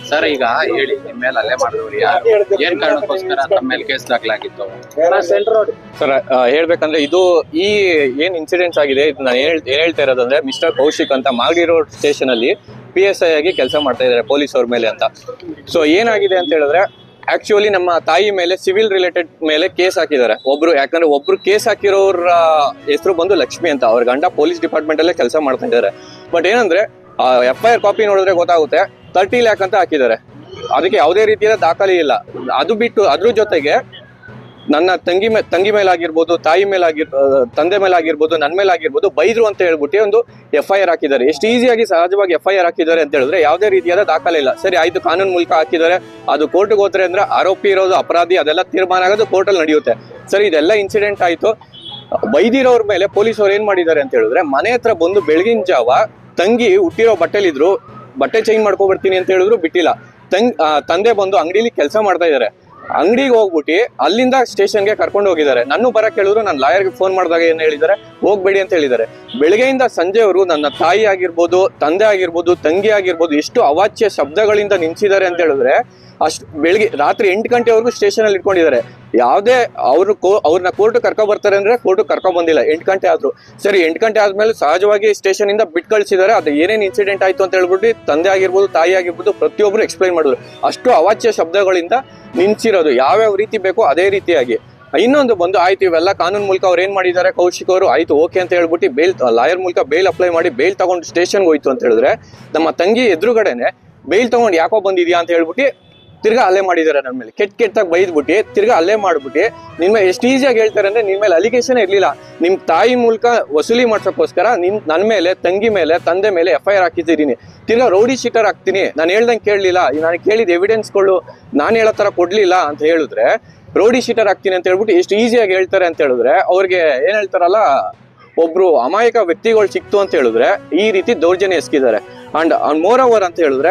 Sir ಈಗ ಹೇಳಿ ನಿಮ್ಮ ಮೇಲೆ ಅಲ್ಲೇ ಮಾಡಿದವ್ರು ಯಾರು, ಏನ್ ಕಾರಣಕ್ಕೋಸ್ಕರ ತಮ್ಮ ಮೇಲೆ ಕೇಸ್ ದಾಖಲಾಗಿತ್ತು? ಸರ್ ಹೇಳ್ಬೇಕಂದ್ರೆ ಇದು ಈ ಏನ್ ಇನ್ಸಿಡೆಂಟ್ಸ್ ಆಗಿದೆ ಇದು ನಾನು ಏನ್ ಹೇಳ್ತಾ ಇರೋದಂದ್ರೆ ಮಿಸ್ಟರ್ ಕೌಶಿಕ್ ಅಂತ ಮಾಗಡಿ ರೋಡ್ ಸ್ಟೇಷನ್ ಅಲ್ಲಿ PSI ಆಗಿ ಕೆಲಸ ಮಾಡ್ತಾ ಇದ್ದಾರೆ ಪೊಲೀಸ್ ಅವ್ರ ಮೇಲೆ ಅಂತ. ಸೊ ಏನಾಗಿದೆ ಅಂತ ಹೇಳಿದ್ರೆ ಆಕ್ಚುಲಿ ನಮ್ಮ ತಾಯಿ ಮೇಲೆ ಸಿವಿಲ್ ರಿಲೇಟೆಡ್ ಮೇಲೆ ಕೇಸ್ ಹಾಕಿದ್ದಾರೆ ಯಾಕಂದ್ರೆ ಒಬ್ರು ಕೇಸ್ ಹಾಕಿರೋರ ಹೆಸರು ಬಂದು ಲಕ್ಷ್ಮಿ ಅಂತ, ಅವ್ರ ಗಂಡ ಪೊಲೀಸ್ ಡಿಪಾರ್ಟ್ಮೆಂಟ್ ಅಲ್ಲೇ ಕೆಲಸ ಮಾಡ್ತಾ ಇದ್ದಾರೆ. ಬಟ್ ಏನಂದ್ರೆ FIR ಕಾಪಿ ನೋಡಿದ್ರೆ ಗೊತ್ತಾಗುತ್ತೆ 30 lakh ಅಂತ ಹಾಕಿದ್ದಾರೆ. ಅದಕ್ಕೆ ಯಾವುದೇ ರೀತಿಯ ದಾಖಲೆ ಇಲ್ಲ. ಅದು ಬಿಟ್ಟು ಅದ್ರ ಜೊತೆಗೆ ನನ್ನ ತಂಗಿ ಮೇಲಾಗಿರ್ಬೋದು, ತಾಯಿ ತಂದೆ ಮೇಲಾಗಿರ್ಬೋದು, ನನ್ನ ಮೇಲಾಗಿರ್ಬೋದು ಬೈದ್ರು ಅಂತ ಹೇಳ್ಬಿಟ್ಟು ಒಂದು FIR ಹಾಕಿದ್ದಾರೆ. ಎಷ್ಟು ಈಸಿಯಾಗಿ ಸಹಜವಾಗಿ FIR ಹಾಕಿದ್ದಾರೆ ಅಂತ ಹೇಳಿದ್ರೆ ಯಾವುದೇ ರೀತಿಯಾದ ದಾಖಲೆ ಇಲ್ಲ. ಸರಿ ಆಯ್ತು, ಕಾನೂನು ಮೂಲಕ ಹಾಕಿದ್ದಾರೆ, ಅದು ಕೋರ್ಟ್ಗೆ ಹೋದ್ರೆ ಅಂದ್ರೆ ಆರೋಪಿ ಇರೋದು ಅಪರಾಧಿ ಅದೆಲ್ಲ ತೀರ್ಮಾನ ಆಗೋದು ಕೋರ್ಟಲ್ಲಿ ನಡೆಯುತ್ತೆ. ಸರಿ, ಇದೆಲ್ಲ ಇನ್ಸಿಡೆಂಟ್ ಆಯ್ತು. ಬೈದಿರೋರ್ ಮೇಲೆ ಪೊಲೀಸ್ ಅವ್ರು ಏನ್ ಮಾಡಿದ್ದಾರೆ ಅಂತ ಹೇಳಿದ್ರೆ ಮನೆ ಹತ್ರ ಬಂದು ಬೆಳಗಿನ ಜಾವ ತಂಗಿ ಹುಟ್ಟಿರೋ ಬಟ್ಟೆ ಚೇಂಜ್ ಮಾಡ್ಕೊಬರ್ತೀನಿ ಅಂತ ಹೇಳಿದ್ರು ಬಿಟ್ಟಿಲ್ಲ. ತಂದೆ ಬಂದು ಅಂಗಡಿಲಿ ಕೆಲಸ ಮಾಡ್ತಾ ಇದ್ದಾರೆ. ಅಂಗಡಿಗೆ ಹೋಗ್ಬಿಟ್ಟು ಅಲ್ಲಿಂದ ಸ್ಟೇಷನ್ಗೆ ಕರ್ಕೊಂಡು ಹೋಗಿದ್ದಾರೆ. ನಾನು ಬರಕ್ ಹೇಳಿದ್ರು, ನಾನು ಲಾಯರ್ಗೆ ಫೋನ್ ಮಾಡಿದಾಗ ಏನ್ ಹೇಳಿದ್ದಾರೆ, ಹೋಗ್ಬೇಡಿ ಅಂತ ಹೇಳಿದ್ದಾರೆ. ಬೆಳಗ್ಗೆಯಿಂದ ಸಂಜೆವರು ನನ್ನ ತಾಯಿ ಆಗಿರ್ಬೋದು, ತಂದೆ ಆಗಿರ್ಬೋದು, ತಂಗಿ ಆಗಿರ್ಬೋದು ಎಷ್ಟು ಅವಾಚ್ಯ ಶಬ್ದಗಳಿಂದ ನಿಂತಿದ್ದಾರೆ ಅಂತ ಹೇಳಿದ್ರೆ ಅಷ್ಟು ರಾತ್ರಿ 8 ಗಂಟೆವರೆಗೂ ಸ್ಟೇಷನ್ ಅಲ್ಲಿ ಇಟ್ಕೊಂಡಿದ್ದಾರೆ. ಯಾವುದೇ ಅವ್ರನ್ನ ಕೋರ್ಟ್ ಕರ್ಕೊ ಬರ್ತಾರೆ ಅಂದ್ರೆ ಕೋರ್ಟ್ ಕರ್ಕೊ ಬಂದಿಲ್ಲ. 8 ಗಂಟೆ ಆದ್ರು. ಸರಿ, 8 ಗಂಟೆ ಆದ್ಮೇಲೆ ಸಹಜವಾಗಿ ಸ್ಟೇಷನ್ ಇಂದ ಬಿಟ್ಟು ಕಳಿಸಿದ್ದಾರೆ. ಅದು ಏನೇನ್ ಇನ್ಸಿಡೆಂಟ್ ಆಯ್ತು ಅಂತ ಹೇಳ್ಬಿಟ್ಟು ತಂದೆ ಆಗಿರ್ಬೋದು, ತಾಯಿ ಆಗಿರ್ಬೋದು ಪ್ರತಿಯೊಬ್ರು ಎಕ್ಸ್ಪ್ಲೈನ್ ಮಾಡಿದ್ರು. ಅಷ್ಟು ಅವಾಚ್ಯ ಶಬ್ದಗಳಿಂದ ನಿಂತಿರೋದು ಯಾವ್ಯಾವ ರೀತಿ ಬೇಕೋ ಅದೇ ರೀತಿಯಾಗಿ. ಇನ್ನೊಂದು ಬಂದು ಆಯ್ತು, ಇವೆಲ್ಲ ಕಾನೂನು ಮೂಲಕ ಅವ್ರು ಏನ್ ಮಾಡಿದ್ದಾರೆ ಕೌಶಿಕ್ ಅವರು, ಆಯ್ತು ಓಕೆ ಅಂತ ಹೇಳ್ಬಿಟ್ಟು ಲಾಯರ್ ಮೂಲಕ ಬೇಲ್ ಅಪ್ಲೈ ಮಾಡಿ ಬೇಲ್ ತಗೊಂಡು ಸ್ಟೇಷನ್ಗೆ ಹೋಯ್ತು ಅಂತ ಹೇಳಿದ್ರೆ ನಮ್ಮ ತಂಗಿ ಎದುರುಗಡೆನೆ ಬೇಲ್ ತಗೊಂಡು ಯಾಕೋ ಬಂದಿದ್ಯಾ ಅಂತ ಹೇಳ್ಬಿಟ್ಟು ತಿರ್ಗಾ ಅಲ್ಲೇ ಮಾಡಿದ್ದಾರೆ. ನನ್ನ ಮೇಲೆ ಕೆಟ್ಟಾಗಿ ಬೈದ್ಬಿಟ್ಟು ತಿರ್ಗಾ ಅಲ್ಲೇ ಮಾಡ್ಬಿಟ್ಟು ನಿನ್ ಮೇಲೆ ಎಷ್ಟು ಈಸಿಯಾಗಿ ಹೇಳ್ತಾರೆ ಅಂದ್ರೆ ನಿನ್ ಮೇಲೆ ಅಲಿಗೇಷನ್ ಇರ್ಲಿಲ್ಲ. ನಿಮ್ ತಾಯಿ ಮೂಲಕ ವಸೂಲಿ ಮಾಡ್ಸೋಕ್ಕೋಸ್ಕರ ನನ್ನ ಮೇಲೆ, ತಂಗಿ ಮೇಲೆ, ತಂದೆ ಮೇಲೆ FIR ಹಾಕಿದ್ದೀನಿ. ತಿರ್ಗಾ ರೌಡಿ ಶೀಟರ್ ಹಾಕ್ತೀನಿ, ನಾನು ಹೇಳ್ದಂಗೆ ಕೇಳಲಿಲ್ಲ, ನಾನು ಕೇಳಿದ ಎವಿಡೆನ್ಸ್ಗಳು ನಾನು ಹೇಳೋ ತರ ಕೊಡ್ಲಿಲ್ಲ ಅಂತ ಹೇಳಿದ್ರೆ ರೌಡಿ ಶೀಟರ್ ಹಾಕ್ತೀನಿ ಅಂತ ಹೇಳ್ಬಿಟ್ಟು ಎಷ್ಟು ಈಸಿಯಾಗಿ ಹೇಳ್ತಾರೆ ಅಂತ ಹೇಳಿದ್ರೆ ಅವ್ರಿಗೆ ಏನ್ ಹೇಳ್ತಾರಲ್ಲ, ಒಬ್ರು ಅಮಾಯಕ ವ್ಯಕ್ತಿಗಳು ಸಿಕ್ತು ಅಂತ ಹೇಳಿದ್ರೆ ಈ ರೀತಿ ದೌರ್ಜನ್ಯ ಎಸಗಿದ್ದಾರೆ. ಅಂಡ್ ಮೋರ್ ಓವರ್ ಅಂತ ಹೇಳಿದ್ರೆ